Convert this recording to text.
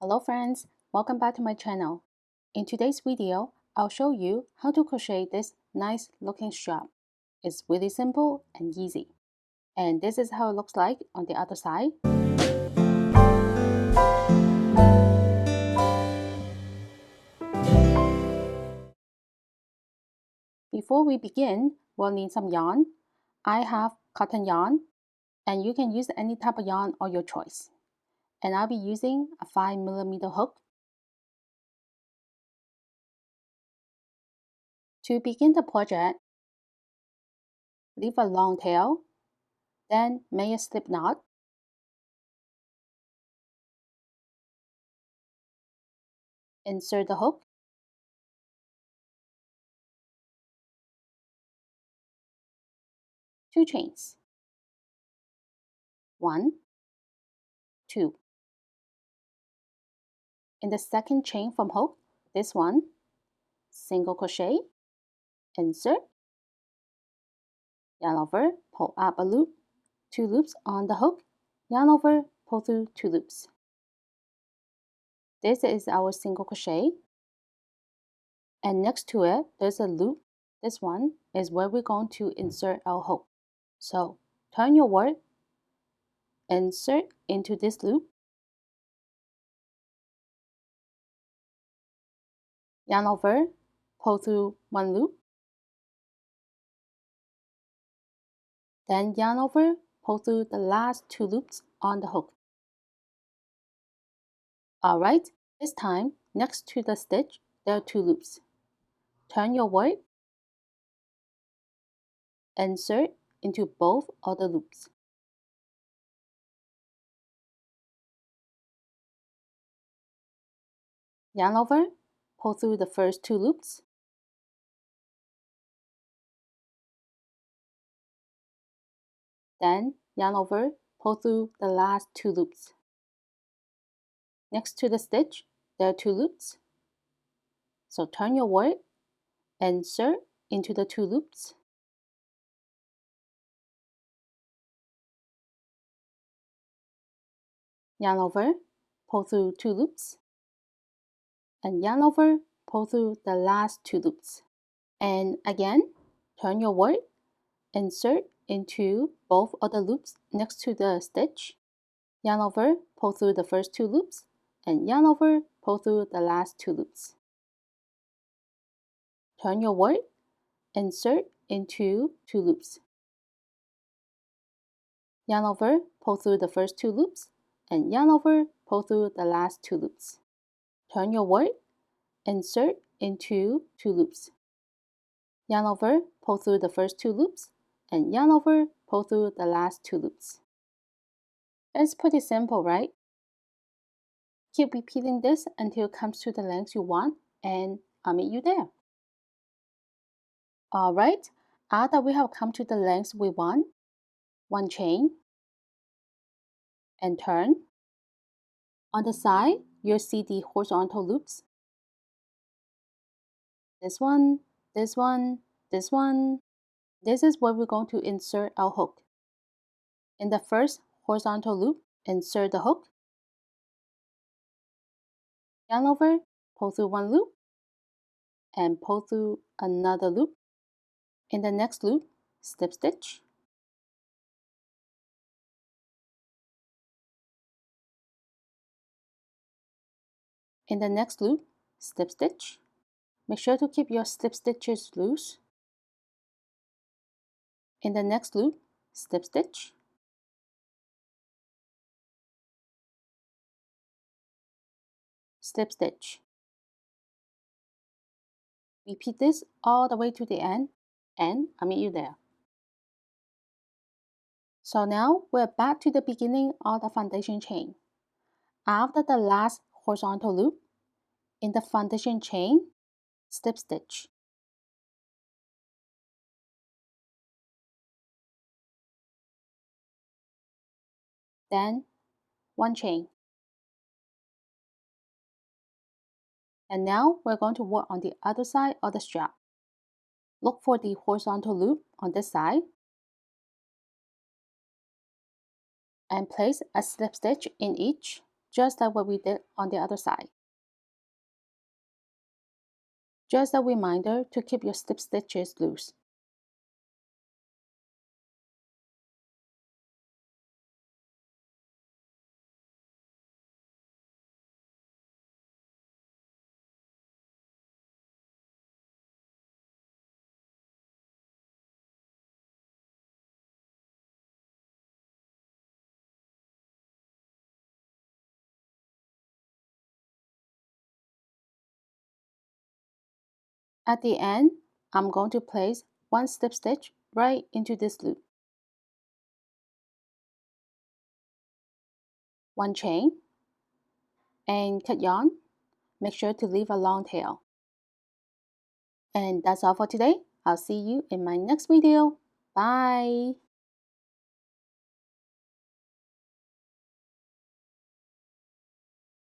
Hello friends, welcome back to my channel. In today's video, I'll show you how to crochet this nice looking strap. It's really simple and easy. And this is how it looks like on the other side. Before we begin, we'll need some yarn. I have cotton yarn, and you can use any type of yarn of your choice. And I'll be using a 5mm hook. To begin the project, leave a long tail, then make a slip knot. Insert the hook. Two chains. 1, 2. In the second chain from hook, this one, single crochet, insert, yarn over, pull up a loop, 2 loops on the hook, yarn over, pull through 2 loops. This is our single crochet, and next to it, there's a loop. This one is where we're going to insert our hook. So turn your work, insert into this loop, yarn over, pull through 1 loop, then yarn over, pull through the last 2 loops on the hook. Alright, this time, next to the stitch, there are 2 loops. Turn your work, insert into both of the loops. Yarn over, pull through the first 2 loops. Then yarn over, pull through the last 2 loops. Next to the stitch, there are 2 loops. So turn your work, insert into the 2 loops. Yarn over, pull through 2 loops. And yarn over, pull through the last 2 loops. And again, turn your work, insert into both of the loops next to the stitch. Yarn over, pull through the first 2 loops, and yarn over, pull through the last 2 loops. Turn your work, insert into 2 loops. Yarn over, pull through the first 2 loops, and yarn over, pull through the last 2 loops. Turn your work, insert into 2 loops. Yarn over, pull through the first 2 loops, and yarn over, pull through the last 2 loops. It's pretty simple, right? Keep repeating this until it comes to the length you want, and I'll meet you there. Alright, after we have come to the length we want, 1 chain, and turn. On the side, you'll see the horizontal loops. This one, this one, this one. This is where we're going to insert our hook. In the first horizontal loop, insert the hook. Yarn over, pull through 1 loop, and pull through another loop. In the next loop, slip stitch. In the next loop, slip stitch. Make sure to keep your slip stitches loose. In the next loop, slip stitch. Slip stitch. Repeat this all the way to the end, and I'll meet you there. So now we're back to the beginning of the foundation chain. After the last horizontal loop, in the foundation chain, slip stitch. Then 1 chain. And now we're going to work on the other side of the strap. Look for the horizontal loop on this side and place a slip stitch in each. just like what we did on the other side. Just a reminder to keep your slip stitches loose. At the end, I'm going to place one slip stitch right into this loop. One chain, and cut yarn. Make sure to leave a long tail. And that's all for today. I'll see you in my next video. Bye!